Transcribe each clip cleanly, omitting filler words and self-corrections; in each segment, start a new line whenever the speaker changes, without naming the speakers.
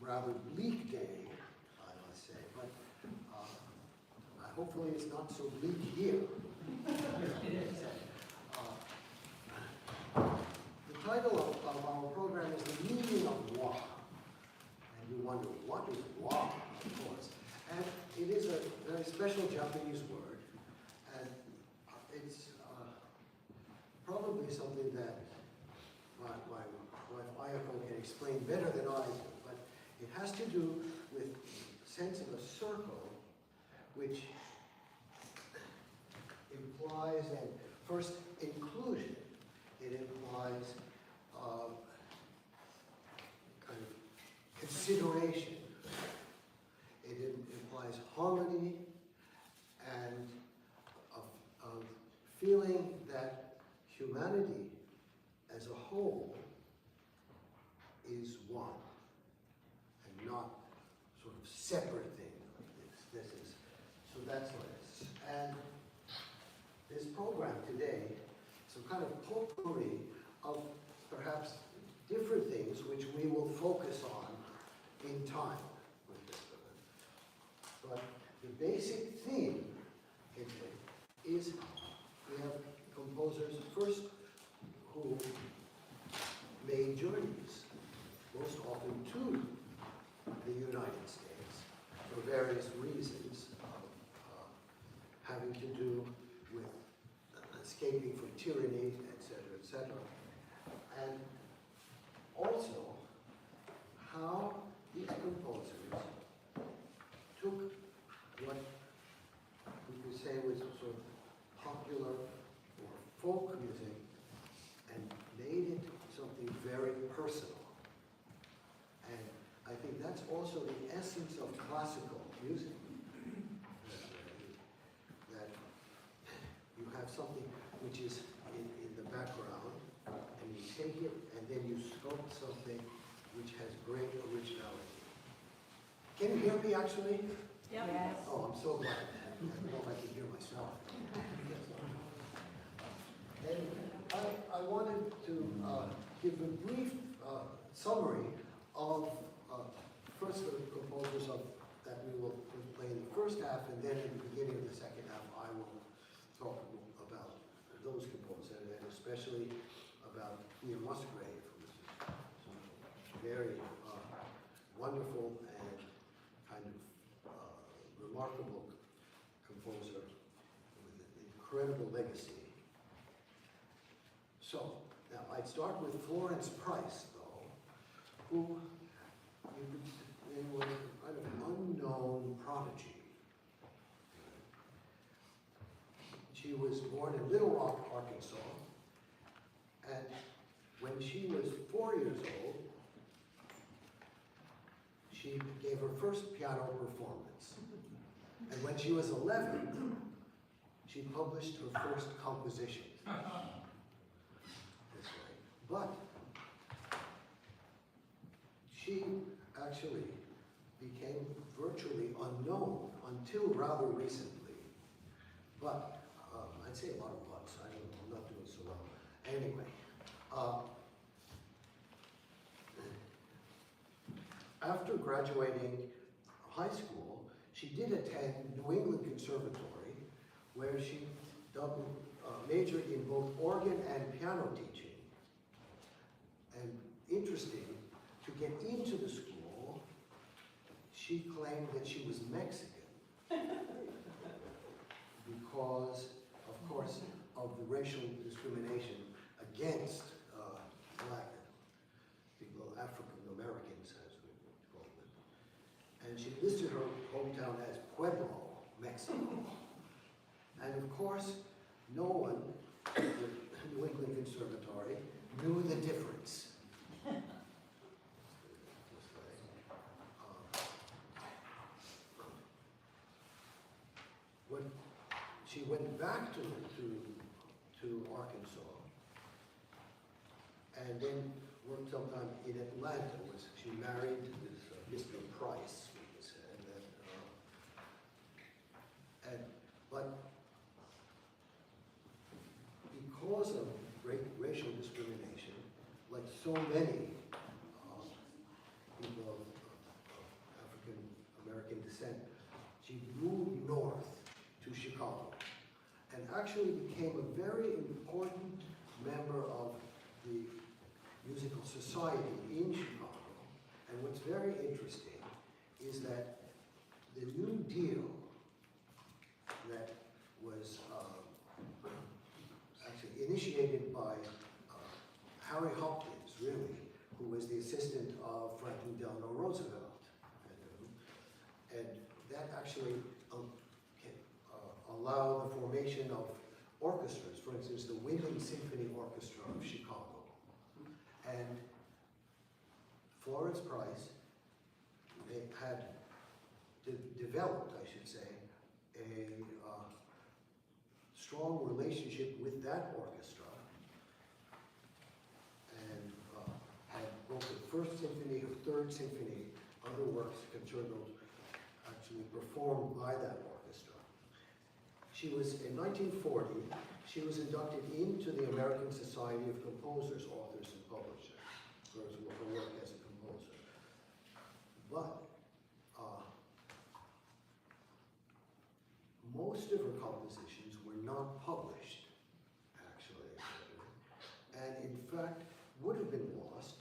rather bleak day, I must say, but hopefully it's not so bleak here. The title of our program is The Meaning of Wa. And you wonder, what is Wa, of course? And it is a very special Japanese word, and it's probably something that my wife Ayako can explain better than I do, but it has to do with the sense of a circle, which implies, and first, inclusion. It implies kind of consideration. It implies harmony and a feeling that humanity as a whole is one and not sort of separate things like this. So that's what it is. And this program today, some kind of potpourri of perhaps different things which we will focus on in time with this event. But the basic theme is we have composers first who made journeys, most often to the United States for various reasons, having to do with escaping from tyranny, etc., etc. And also how these composers took what we could say was sort of popular or folk music and made it something very personal. And I think that's also the essence of classical music. That you have something which is in the background, and you take it, and then you sculpt something which has great originality. Can you hear me actually?
Yep.
Yes.
Oh, I'm so glad. I don't know if I can hear myself. And I wanted to give a brief summary of first the composers that we will play in the first half, and then in the beginning of the second half I will talk about those composers, and especially about Ian Musgrave, who is a very wonderful and kind of remarkable composer with an incredible legacy. So, now I'd start with Florence Price, though, who was kind of an unknown prodigy. She was born in Little Rock, Arkansas, and when she was 4 years old, she gave her first piano performance. And when she was 11, she published her first composition. This way. But she actually became virtually unknown until rather recently. But I'd say a lot of buts. I don't know, I'm not doing so well. Anyway, after graduating high school, she did attend New England Conservatory, where she majored in both organ and piano teaching. And interesting, to get into the school, she claimed that she was Mexican because, of course, of the racial discrimination against black people, African Americans, as we would call them. And she listed her hometown as Pueblo, Mexico. And of course, no one at the New England Conservatory knew the difference. When she went back to Arkansas, and then worked sometime in Atlanta. She married this Mr. Price, we could say, but because of great racial discrimination, like so many people of she moved north to Chicago and actually became a very important member of the musical society in Chicago. And what's very interesting is that the New Deal that was actually initiated by Harry Hopkins, really, who was the assistant of Franklin Delano Roosevelt. And that actually allowed the formation of orchestras, for instance, the Wincenc Symphony Orchestra of Chicago. And Florence Price, they had developed, I should say, a strong relationship with that orchestra, and had both the First Symphony or Third Symphony, other works, concertos, actually performed by that orchestra. She was, in 1940, she was inducted into the American Society of Composers, Authors, and Publishers for her work as a composer. But most of her compositions were not published, actually, and in fact would have been lost,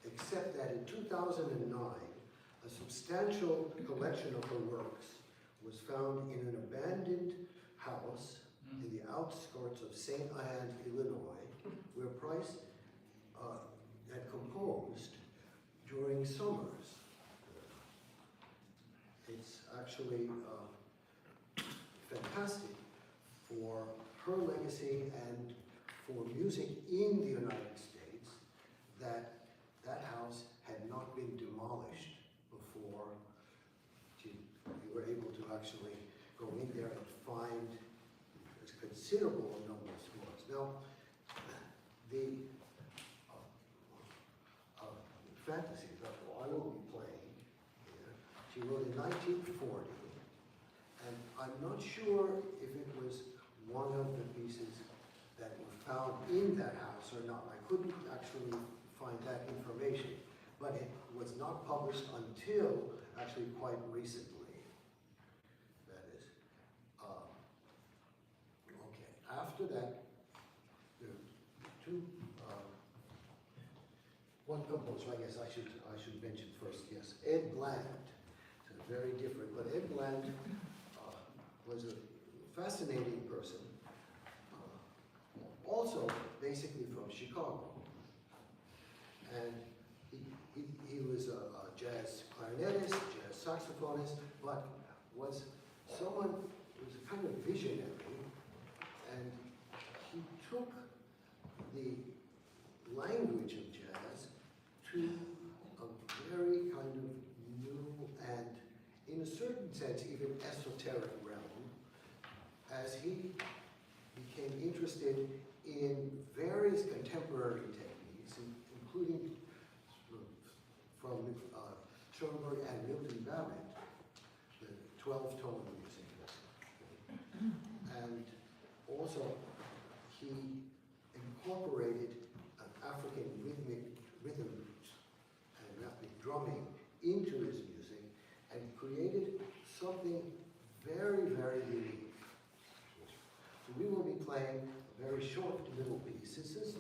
except that in 2009, a substantial collection of her works was found in an abandoned house in the outskirts of St. Anne, Illinois, where Price had composed during summers. It's actually fantastic for her legacy and for music in the United States that that house had not been demolished before we were able to actually go in there and find a considerable number of scores. Now, the fantasy that I will be playing here, she wrote in 1940, and I'm not sure if it was one of the pieces that were found in that house or not. I couldn't actually find that information, but it was not published until actually quite recently. That is. Okay, after that, there are two, one composer, I guess I should mention first, yes, Ed Bland. It's very different, but Ed Bland was a fascinating person, also basically from Chicago. And he was a jazz clarinetist, jazz saxophonist, but was someone who was a kind of visionary, and he took the language of jazz to a very kind of new and, in a certain sense, even esoteric realm, as he became interested in various contemporary techniques, including from Schoenberg and Milton Babbitt, the 12-tone music. And also, he incorporated an African rhythm and rhythmic drumming into his music and created something very, very unique. So we will be playing a very short little piece. This is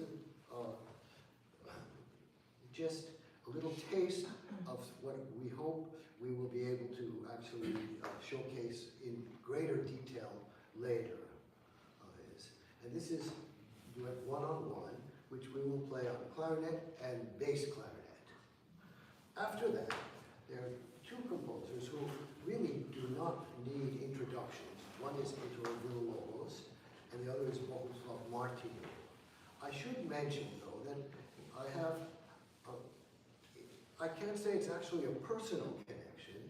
just a little taste of what we hope we will be able to actually showcase in greater detail later. And this is duet one-on-one, which we will play on clarinet and bass clarinet. After that, there are two composers who really do not need introductions. One is Ettore Villalobos, and the other is Bohuslav Martinu. I should mention, though, that I have, I can't say it's actually a personal connection,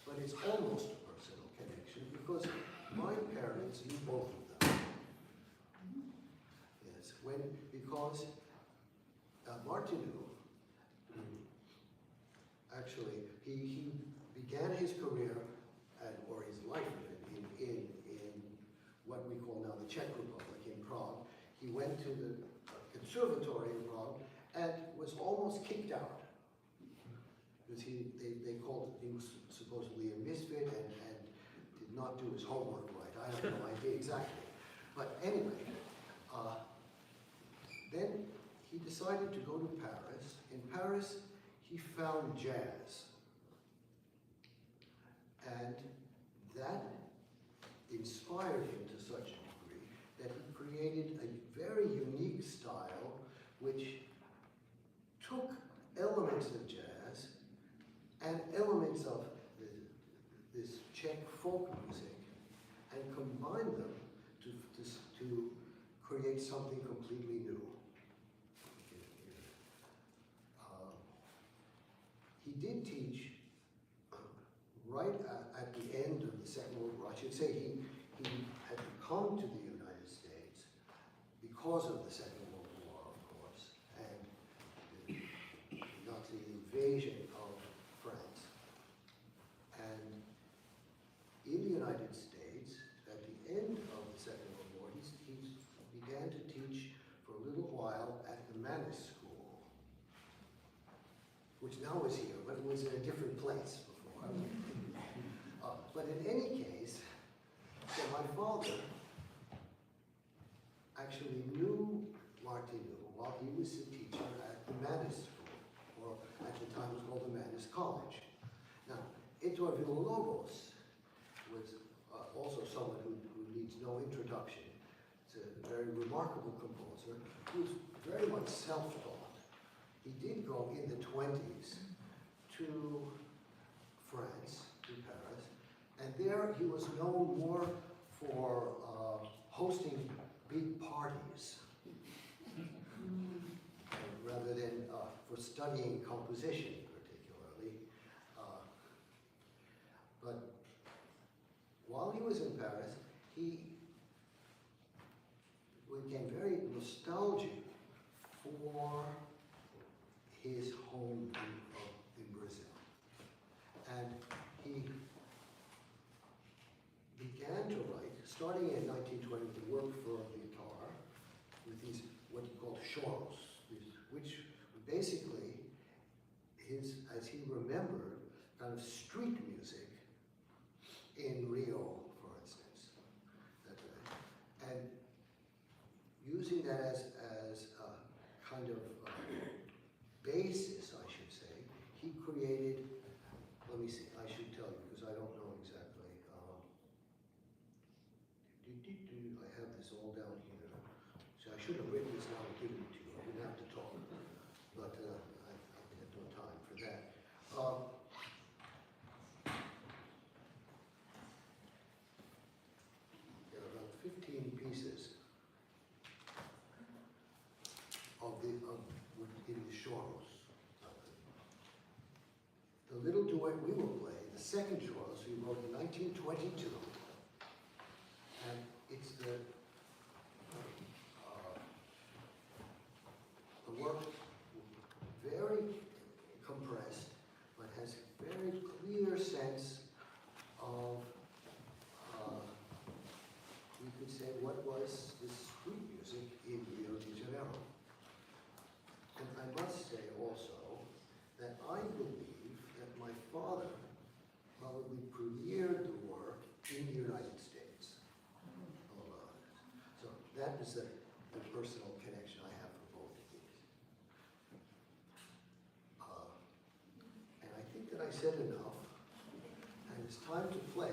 but it's almost a personal connection because my parents knew both of them. Yes, because Martinu, actually, he began his career, or his life in what we call now the Czech Republic, in Prague. He went to the conservatory in Prague and was almost kicked out. Because they called, he was supposedly a misfit, and not do his homework right. I have no idea exactly. But anyway, then he decided to go to Paris. In Paris, he found jazz. And that inspired him to such a degree that he created a very unique style which took elements of jazz and elements of this Czech folk music and combined them to create something completely new. He did teach right at the end of the Second World War. I should say he had come to the United States because of the Second World War, of course, and the Nazi invasion of France. And in the United States, at the end of the Second World War, he began to teach for a little while at the Mannes School, which now is here, but it was in a different place before. But in any case, so my father actually knew Martinu while he was a teacher at the Mannes School, or at the time it was called the Mannes College. Now, Ettore Villa-Lobos was also someone who needs no introduction. It's a very remarkable composer who was very much self-taught. He did go in the 20s to France, to Paris, and there he was known more for hosting big parties rather than for studying composition particularly. But while he was in Paris, he became very nostalgic for his home in Brazil. And he began to write, starting in 1920, to work for a guitar with these, what he called choros, which basically his, as he remembered, kind of street music in Rio, for instance. And using that as a kind of basis, I should say, he created, let me see, I should tell you because I don't know exactly. I have this all down here. So I should have written this down and given it to you. I didn't have to talk, but I had no time for that. There are about 15 pieces in the choros. The little duet we will play, the second choros we wrote in 1922, and it's the work very compressed, but has very clear sense of, we could say, what was this street music in Rio de Janeiro. And I must say also that I believe that my father probably premiered the work in the United States. So that is the personal connection I have for both of these. And I think that I said enough, and it's time to play.